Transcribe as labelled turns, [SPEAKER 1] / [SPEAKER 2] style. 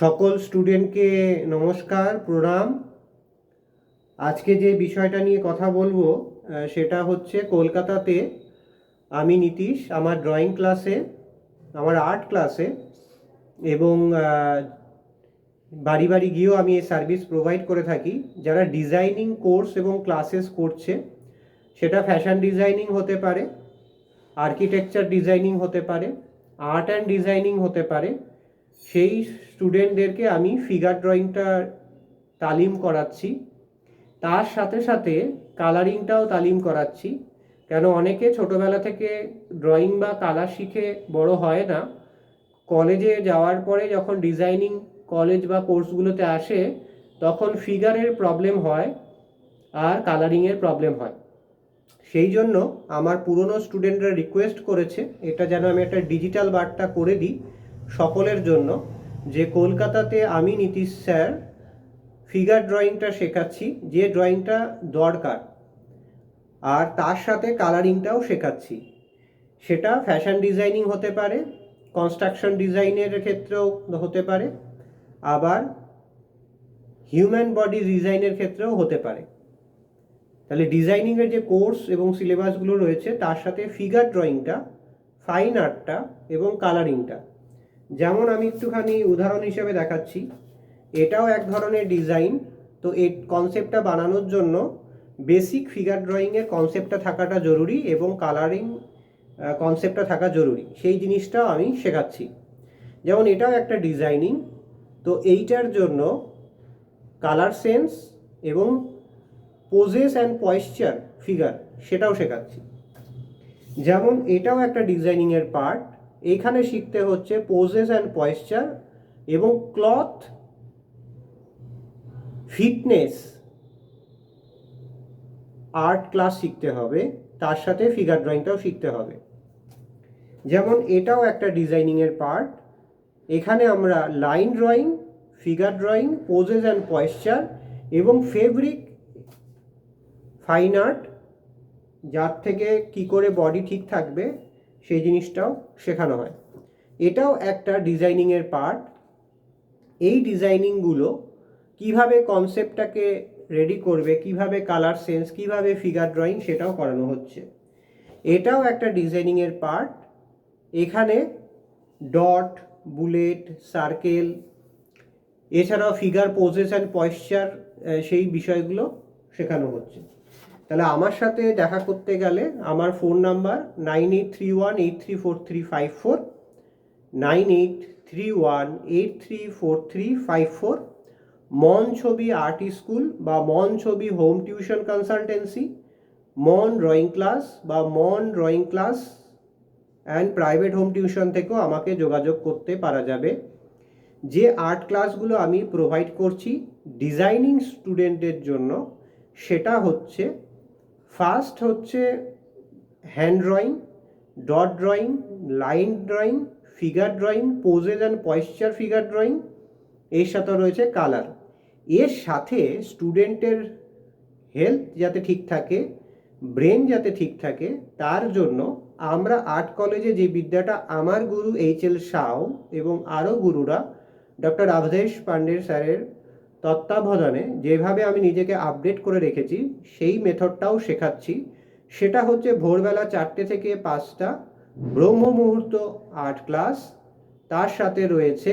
[SPEAKER 1] সকল স্টুডেন্টকে নমস্কার, প্রণাম। আজকে যে বিষয়টা নিয়ে কথা বলবো সেটা হচ্ছে কলকাতাতে আমি নীতিশ আমার ড্রয়িং ক্লাসে, আমার আর্ট ক্লাসে এবং বাড়ি বাড়ি গিয়েও আমি এই সার্ভিস প্রোভাইড করে থাকি। যারা ডিজাইনিং কোর্স এবং ক্লাসেস করছে, সেটা ফ্যাশন ডিজাইনিং হতে পারে, আর্কিটেকচার ডিজাইনিং হতে পারে, আর্ট অ্যান্ড ডিজাইনিং হতে পারে, সেই স্টুডেন্টদেরকে আমি ফিগার ড্রয়িংটা তালিম করাচ্ছি। তার সাথে সাথে কালারিংটাও তালিম করাচ্ছি, কেন অনেকে ছোটোবেলা থেকে ড্রয়িং বা কালার শিখে বড় হয় না। কলেজে যাওয়ার পরে যখন ডিজাইনিং কলেজ বা কোর্সগুলোতে আসে, তখন ফিগারের প্রবলেম হয় আর কালারিংয়ের প্রবলেম হয়। সেই জন্য আমার পুরনো স্টুডেন্টরা রিকোয়েস্ট করেছে এটা যেন আমি একটা ডিজিটাল বার্তা করে দিই সকলের জন্য, যে কলকাতাতে আমি নীতিশ স্যার ফিগার ড্রয়িংটা শেখাচ্ছি, যে ড্রয়িংটা দরকার, আর তার সাথে কালারিংটাও শেখাচ্ছি। সেটা ফ্যাশন ডিজাইনিং হতে পারে, কনস্ট্রাকশন ডিজাইনের ক্ষেত্রেও হতে পারে, আবার হিউম্যান বডি ডিজাইনের ক্ষেত্রেও হতে পারে। তাহলে ডিজাইনিংয়ের যে কোর্স এবং সিলেবাসগুলো রয়েছে, তার সাথে ফিগার ড্রয়িংটা, ফাইন আর্টটা এবং কালারিংটা। যেমন আমি একটুখানি উদাহরণ হিসেবে দেখাচ্ছি, এটাও এক ধরনের ডিজাইন। তো এই কনসেপ্টটা বানানোর জন্য বেসিক ফিগার ড্রয়িংয়ের কনসেপ্টটা থাকাটা জরুরি এবং কালারিং কনসেপ্টটা থাকা জরুরি, সেই জিনিসটাও আমি শেখাচ্ছি। যেমন এটাও একটা ডিজাইনিং, তো এইটার জন্য কালার সেন্স এবং পোজেস অ্যান্ড পয়েশ্চার ফিগার, সেটাও শেখাচ্ছি। যেমন এটাও একটা ডিজাইনিংয়ের পার্ট, এখানে শিখতে হচ্ছে পোজেস অ্যান্ড পয়েশ্চার এবং ক্লথ ফিটনেস আর্ট ক্লাস শিখতে হবে, তার সাথে ফিগার ড্রয়িংটাও শিখতে হবে। যেমন এটাও একটা ডিজাইনিংয়ের পার্ট, এখানে আমরা line drawing, figure drawing, poses and posture এবং ফেব্রিক ফাইন আর্ট, যার থেকে কি করে বডি ঠিক থাকবে সেই জিনিসটাও শেখানো হয়। এটাও একটা ডিজাইনিংয়ের পার্ট। এই ডিজাইনিংগুলো কিভাবে কনসেপ্টটাকে রেডি করবে, কিভাবে কালার সেন্স, কিভাবে ফিগার ড্রয়িং, সেটাও করানো হচ্ছে। এটাও একটা ডিজাইনিংয়ের পার্ট, এখানে ডট, বুলেট, সার্কেল, এছাড়াও ফিগার পোজেস অ্যান্ড পয়েশ্চার, সেই বিষয়গুলো শেখানো হচ্ছে। তাহলে আমার সাথে দেখা করতে গেলে আমার ফোন নাম্বার 9831834354, 9831834354, মন ছবি আর্ট স্কুল বা মন ছবি হোম টিউশন কনসালটেন্সি, মন ড্রয়িং ক্লাস বা মন drawing class and private home tuition থেকেও আমাকে যোগাযোগ করতে পারা যাবে। যে আর্ট ক্লাসগুলো আমি প্রোভাইড করছি ডিজাইনিং স্টুডেন্টদের জন্য, সেটা হচ্ছে ফার্স্ট হচ্ছে hand drawing, dot drawing, line drawing, figure drawing, poses and posture figure drawing, এর সাথে রয়েছে কালার। এর সাথে স্টুডেন্টের হেলথ যাতে ঠিক থাকে, ব্রেন যাতে ঠিক থাকে, তার জন্য আমরা আর্ট কলেজে যে বিদ্যাটা আমার গুরু HL সাউ এবং আরও গুরুরা ডক্টর অবধেশ পান্ডে স্যারের তত্ত্বাবধানে যেভাবে আমি নিজেকে আপডেট করে রেখেছি, সেই মেথডটাও শেখাচ্ছি। সেটা হচ্ছে ভোরবেলা 4টে থেকে 5টা ব্রহ্ম মুহূর্ত আর্ট ক্লাস, তার সাথে রয়েছে